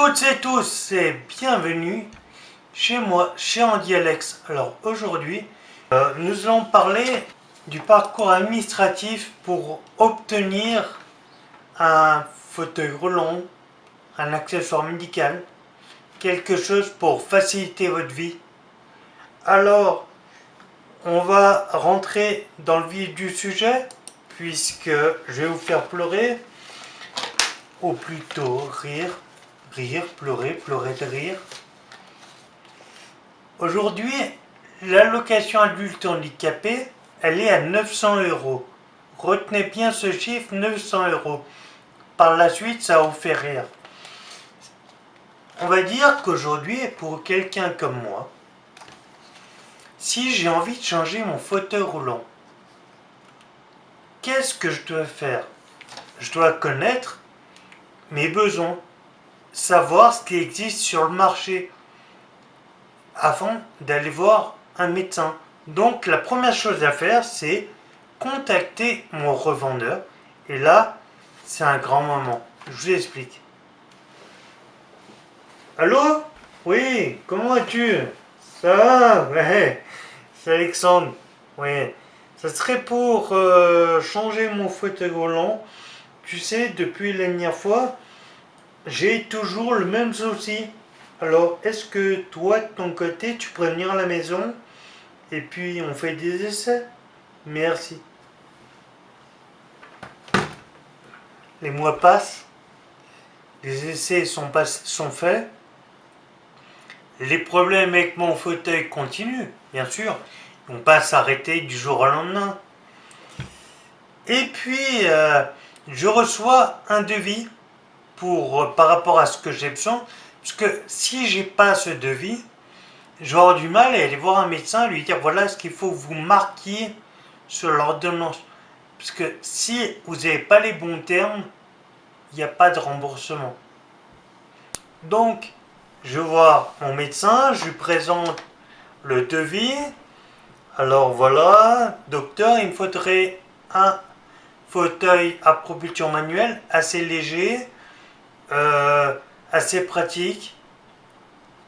toutes et tous et bienvenue chez moi, chez Andy Alex. Alors aujourd'hui, nous allons parler du parcours administratif pour obtenir un fauteuil roulant, un accessoire médical, quelque chose pour faciliter votre vie. Alors, on va rentrer dans le vif du sujet puisque je vais vous faire pleurer, ou plutôt rire, pleurer, pleurer de rire. Aujourd'hui, l'allocation adulte handicapé, elle est à 900 €. Retenez bien ce chiffre, 900 €. Par la suite, ça vous fait rire. On va dire qu'aujourd'hui, pour quelqu'un comme moi, si j'ai envie de changer mon fauteuil roulant, qu'est-ce que je dois faire? Je dois connaître mes besoins, savoir ce qui existe sur le marché avant d'aller voir un médecin. Donc la première chose à faire, c'est contacter mon revendeur. Et là, c'est un grand moment. Je vous explique. Allô? Oui, comment vas-tu? Ça va? Ouais, c'est Alexandre. Oui, ça serait pour changer mon fauteuil roulant. Tu sais, depuis la dernière fois, j'ai toujours le même souci. Alors, est-ce que toi, de ton côté, tu pourrais venir à la maison et puis on fait des essais? Merci. Les mois passent, les essais sont faits, les problèmes avec mon fauteuil continuent, bien sûr. Ils ne vont pas s'arrêter du jour au lendemain. Et puis, je reçois un devis par rapport à ce que j'ai besoin. Parce que si j'ai pas ce devis, je vais avoir du mal à aller voir un médecin et lui dire voilà ce qu'il faut que vous marquiez sur l'ordonnance. Parce que si vous n'avez pas les bons termes, il n'y a pas de remboursement. Donc, je vois mon médecin, je lui présente le devis. Alors voilà, docteur, il me faudrait un fauteuil à propulsion manuelle assez léger, assez pratique.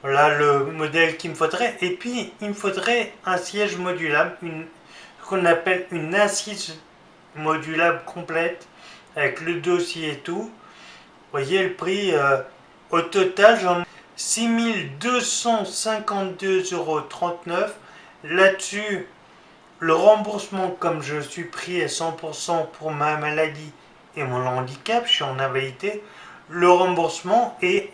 Voilà le modèle qu'il me faudrait. Et puis, il me faudrait un siège modulable, ce qu'on appelle une assise modulable complète, avec le dossier et tout. Vous voyez le prix, au total, j'en ai 6 252,39 €. Là-dessus, le remboursement, comme je suis pris à 100% pour ma maladie et mon handicap, je suis en invalidité, le remboursement est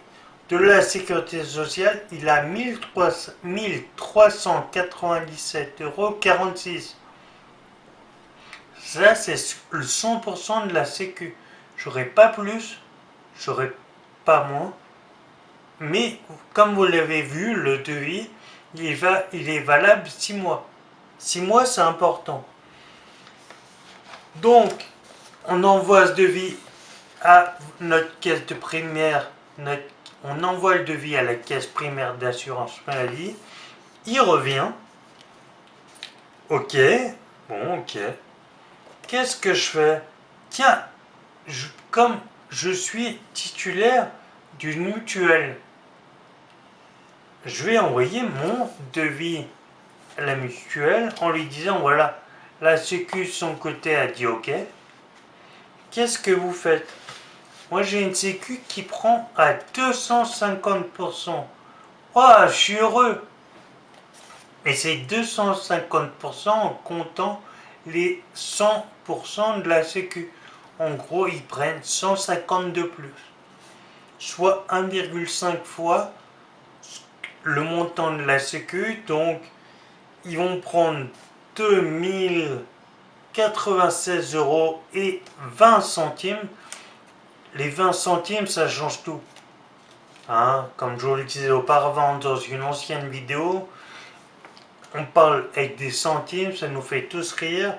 de la sécurité sociale, il a 1397,46 €. Ça, c'est le 100% de la sécu. J'aurais pas plus, j'aurais pas moins. Mais, comme vous l'avez vu, le devis, il est valable 6 mois. 6 mois, c'est important. Donc, on envoie ce devis à notre caisse de primaire, on envoie le devis à la caisse primaire d'assurance maladie, il revient, ok, bon ok, qu'est-ce que je fais? Tiens, comme je suis titulaire d'une mutuelle, je vais envoyer mon devis à la mutuelle en lui disant voilà, la sécu de son côté a dit ok, qu'est-ce que vous faites? Moi, j'ai une sécu qui prend à 250%. Ouah, je suis heureux. Mais c'est 250% en comptant les 100% de la sécu. En gros, ils prennent 150 de plus. Soit 1,5 fois le montant de la sécu. Donc, ils vont prendre 2096,20 €. Les 20 centimes, ça change tout. Hein, comme je vous le disais auparavant dans une ancienne vidéo, on parle avec des centimes, ça nous fait tous rire.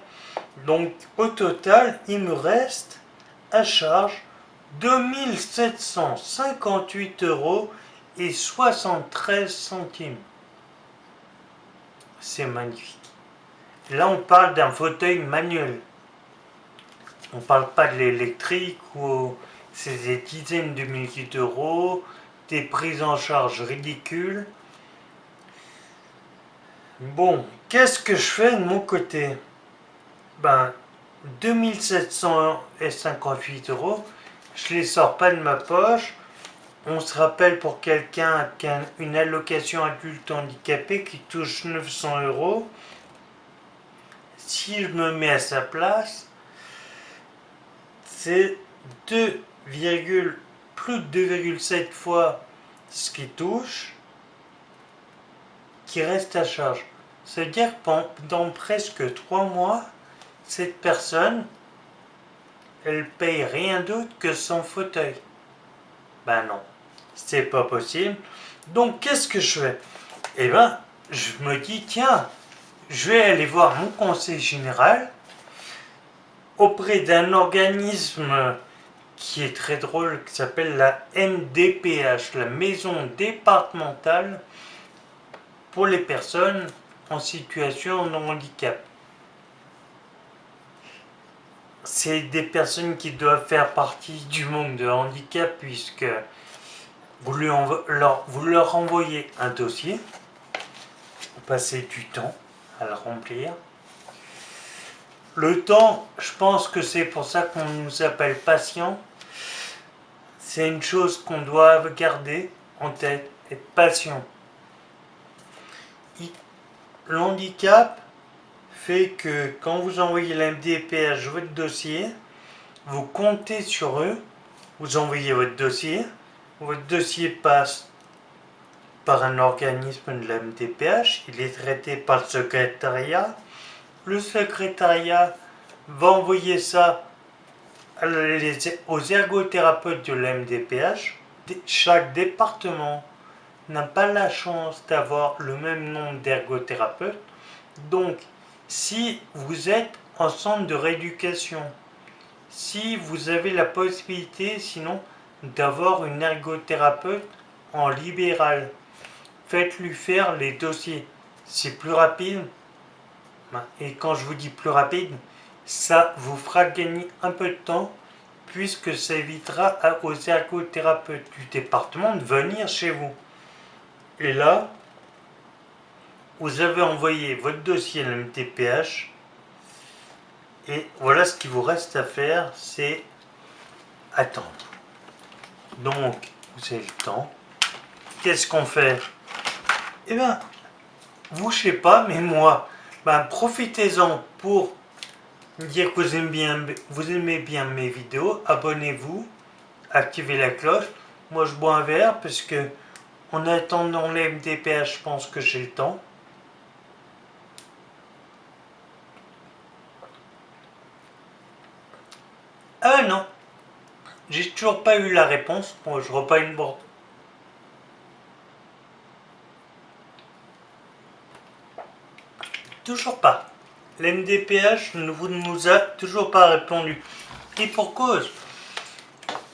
Donc au total, il me reste à charge 2758,73 €. C'est magnifique. Là, on parle d'un fauteuil manuel. On ne parle pas de l'électrique où c'est des dizaines de milliers d'euros. des prises en charge ridicules. Bon, qu'est-ce que je fais de mon côté? Ben, 2758 €, je les sors pas de ma poche. On se rappelle pour quelqu'un qui a une allocation adulte handicapé qui touche 900 €. Si je me mets à sa place, c'est plus de 2,7 fois ce qu'il touche qui reste à charge. C'est-à-dire que pendant presque 3 mois, cette personne, elle paye rien d'autre que son fauteuil. Ben non, c'est pas possible. Donc qu'est-ce que je fais? Eh ben, je me dis, tiens, je vais aller voir mon conseil général auprès d'un organisme qui est très drôle, qui s'appelle la MDPH, la Maison départementale pour les personnes en situation de handicap. C'est des personnes qui doivent faire partie du monde de handicap puisque vous leur envoyez un dossier, vous passez du temps à le remplir. Le temps, je pense que c'est pour ça qu'on nous appelle patient. C'est une chose qu'on doit garder en tête, être patient. Le handicap fait que quand vous envoyez la MDPH votre dossier, vous comptez sur eux, vous envoyez votre dossier passe par un organisme de la MDPH, il est traité par le secrétariat. Le secrétariat va envoyer ça aux ergothérapeutes de la MDPH. Chaque département n'a pas la chance d'avoir le même nombre d'ergothérapeutes. Donc, si vous êtes en centre de rééducation, si vous avez la possibilité, sinon, d'avoir une ergothérapeute en libéral, faites-lui faire les dossiers. C'est plus rapide. Et quand je vous dis plus rapide, ça vous fera gagner un peu de temps puisque ça évitera aux ergothérapeutes du département de venir chez vous. Et là, vous avez envoyé votre dossier à l'MDPH et voilà ce qu'il vous reste à faire, c'est attendre. Donc, vous avez le temps. Qu'est-ce qu'on fait? Eh bien, vous, je sais pas, mais moi, profitez-en pour dire que vous aimez bien mes vidéos. Abonnez-vous, activez la cloche. Moi, je bois un verre parce que en attendant les MDPH, je pense que j'ai le temps. Ah non, j'ai toujours pas eu la réponse. Bon, je repas une bourde. Toujours pas. L'MDPH ne nous a toujours pas répondu. Et pour cause,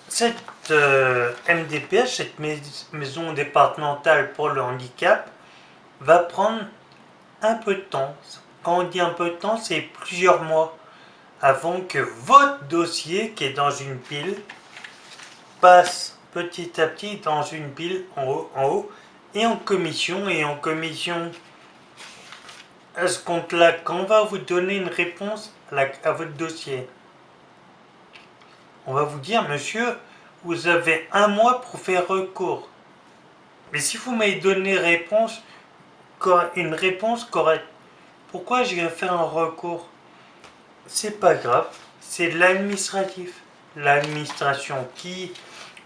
cette MDPH, cette maison départementale pour le handicap, va prendre un peu de temps. Quand on dit un peu de temps, c'est plusieurs mois avant que votre dossier, qui est dans une pile, passe petit à petit dans une pile en haut et en commission. Et en commission, à ce compte-là, quand on va vous donner une réponse à votre dossier, on va vous dire, monsieur, vous avez 1 mois pour faire recours. Mais si vous m'avez donné une réponse correcte, pourquoi je vais faire un recours? C'est pas grave, c'est de l'administratif. L'administration qui...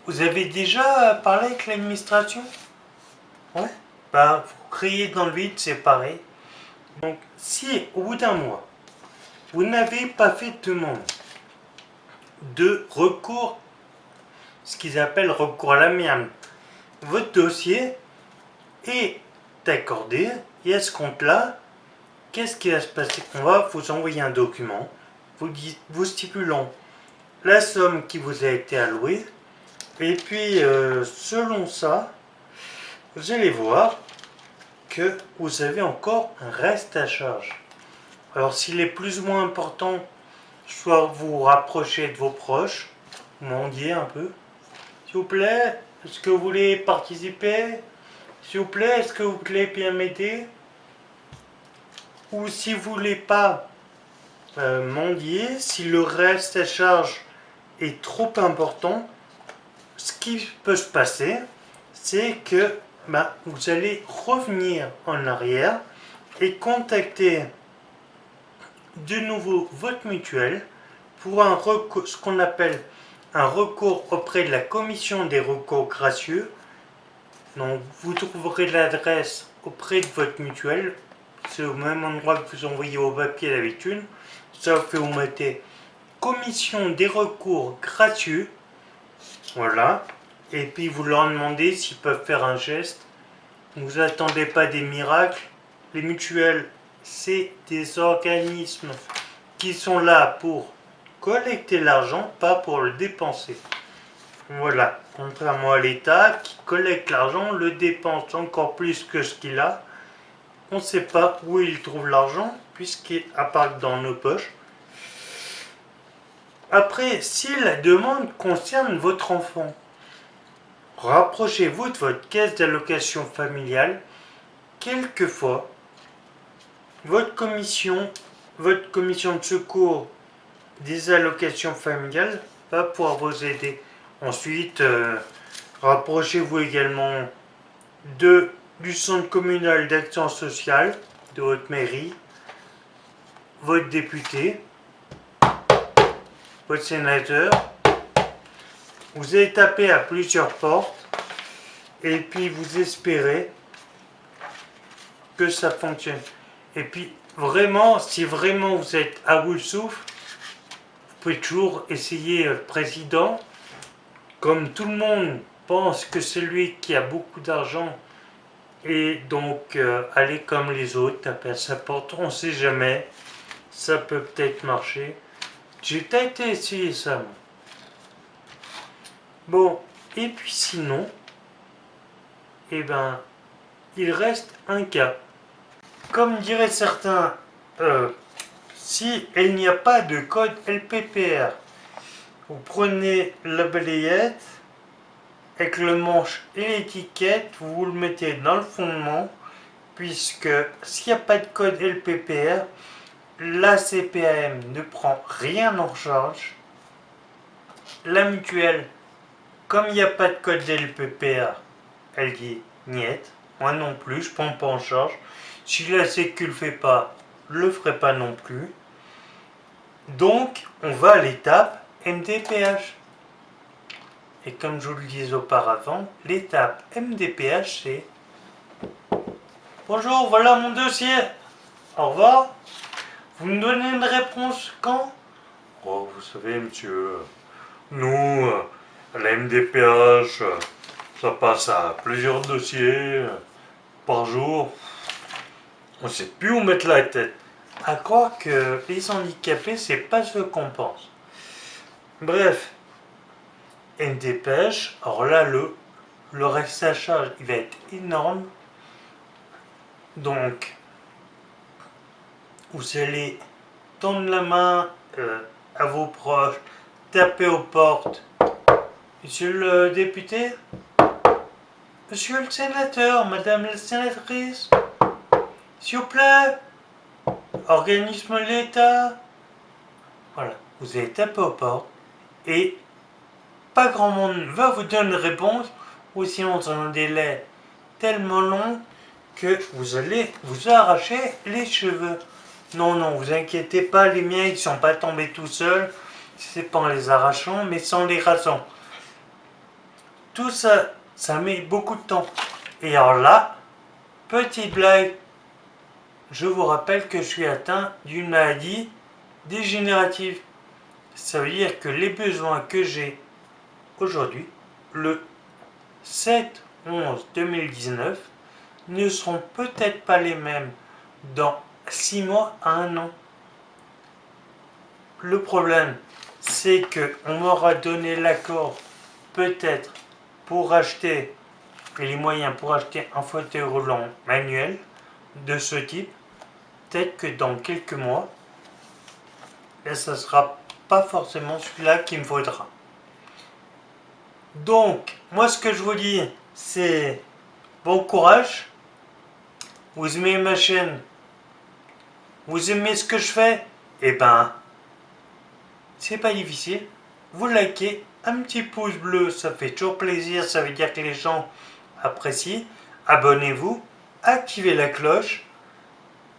Vous avez déjà parlé avec l'administration? Ouais. Vous criez dans le vide, c'est pareil. Donc, si au bout d'un mois, vous n'avez pas fait de demande de recours, ce qu'ils appellent recours à l'amiable, votre dossier est accordé, et à ce compte-là, qu'est-ce qui va se passer? On va vous envoyer un document, vous stipulant la somme qui vous a été allouée, et puis selon ça, vous allez voir que vous avez encore un reste à charge. Alors s'il est plus ou moins important, soit vous rapprochez de vos proches, mendiez un peu. S'il vous plaît, Est-ce que vous voulez participer? S'il vous plaît, est-ce que vous voulez bien m'aider? Ou si vous voulez pas mendier, si le reste à charge est trop important, ce qui peut se passer, c'est que vous allez revenir en arrière et contacter de nouveau votre mutuelle pour ce qu'on appelle un recours auprès de la commission des recours gracieux. Donc vous trouverez l'adresse auprès de votre mutuelle, c'est au même endroit que vous envoyez vos papiers d'habitude, sauf que vous mettez commission des recours gracieux, voilà, et puis vous leur demandez s'ils peuvent faire un geste. Ne vous attendez pas des miracles, les mutuelles c'est des organismes qui sont là pour collecter l'argent, pas pour le dépenser. Voilà, contrairement à l'État qui collecte l'argent, le dépense encore plus que ce qu'il a. On ne sait pas où il trouve l'argent, puisqu'il apparaît dans nos poches. Après, si la demande concerne votre enfant, rapprochez-vous de votre caisse d'allocation familiale. Quelquefois, votre commission de secours des allocations familiales va pouvoir vous aider. Ensuite, rapprochez-vous également du centre communal d'action sociale de votre mairie, votre député, votre sénateur. Vous allez taper à plusieurs portes et puis vous espérez que ça fonctionne. Et puis vraiment, si vraiment vous êtes à bout de souffle, vous pouvez toujours essayer le président. Comme tout le monde pense que c'est lui qui a beaucoup d'argent et donc aller comme les autres, taper à sa porte, on ne sait jamais, ça peut peut-être marcher. J'ai peut-être essayé ça, moi. Bon, et puis sinon, eh ben, il reste un cas. Comme diraient certains, si il n'y a pas de code LPPR, vous prenez la balayette avec le manche et l'étiquette, vous le mettez dans le fondement, puisque s'il n'y a pas de code LPPR, la CPAM ne prend rien en charge. La mutuelle, comme il n'y a pas de code LPPR, elle dit niet, moi non plus, je ne prends pas en charge. Si la Sécu ne le fait pas, je ne le ferai pas non plus. Donc, on va à l'étape MDPH. Et comme je vous le disais auparavant, l'étape MDPH, c'est bonjour, voilà mon dossier. Au revoir. Vous me donnez une réponse quand? Oh, vous savez, monsieur, nous, à la MDPH, ça passe à plusieurs dossiers par jour. On ne sait plus où mettre la tête. À croire que les handicapés, c'est pas ce qu'on pense. Bref, MDPH, alors là, le reste à charge, il va être énorme. Donc, vous allez tendre la main à vos proches, taper aux portes. Monsieur le député, monsieur le sénateur, madame la sénatrice, s'il vous plaît, organisme de l'État. Voilà, vous allez taper aux portes et pas grand monde va vous donner une réponse, ou sinon c'est un délai tellement long que vous allez vous arracher les cheveux. Non, non, vous inquiétez pas, les miens ils sont pas tombés tout seuls, c'est pas en les arrachant, mais sans les rasant. Tout ça, ça met beaucoup de temps. Et alors là, petite blague, je vous rappelle que je suis atteint d'une maladie dégénérative. Ça veut dire que les besoins que j'ai aujourd'hui, le 7/11/2019, ne seront peut-être pas les mêmes dans 6 mois à 1 an. Le problème, c'est qu'on m'aura donné l'accord peut-être pour acheter et les moyens pour acheter un fauteuil roulant manuel de ce type. Peut-être que dans quelques mois, et ça ne sera pas forcément celui-là qu'il me faudra. Donc, moi ce que je vous dis, c'est bon courage. Vous aimez ma chaîne? Vous aimez ce que je fais? Eh ben, c'est pas difficile. Vous likez, un petit pouce bleu, ça fait toujours plaisir, ça veut dire que les gens apprécient. Abonnez-vous, activez la cloche.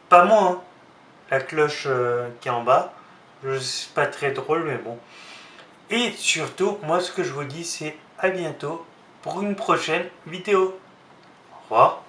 Pas moi, hein. La cloche qui est en bas. C'est pas très drôle, mais bon. Et surtout, moi ce que je vous dis, c'est à bientôt pour une prochaine vidéo. Au revoir.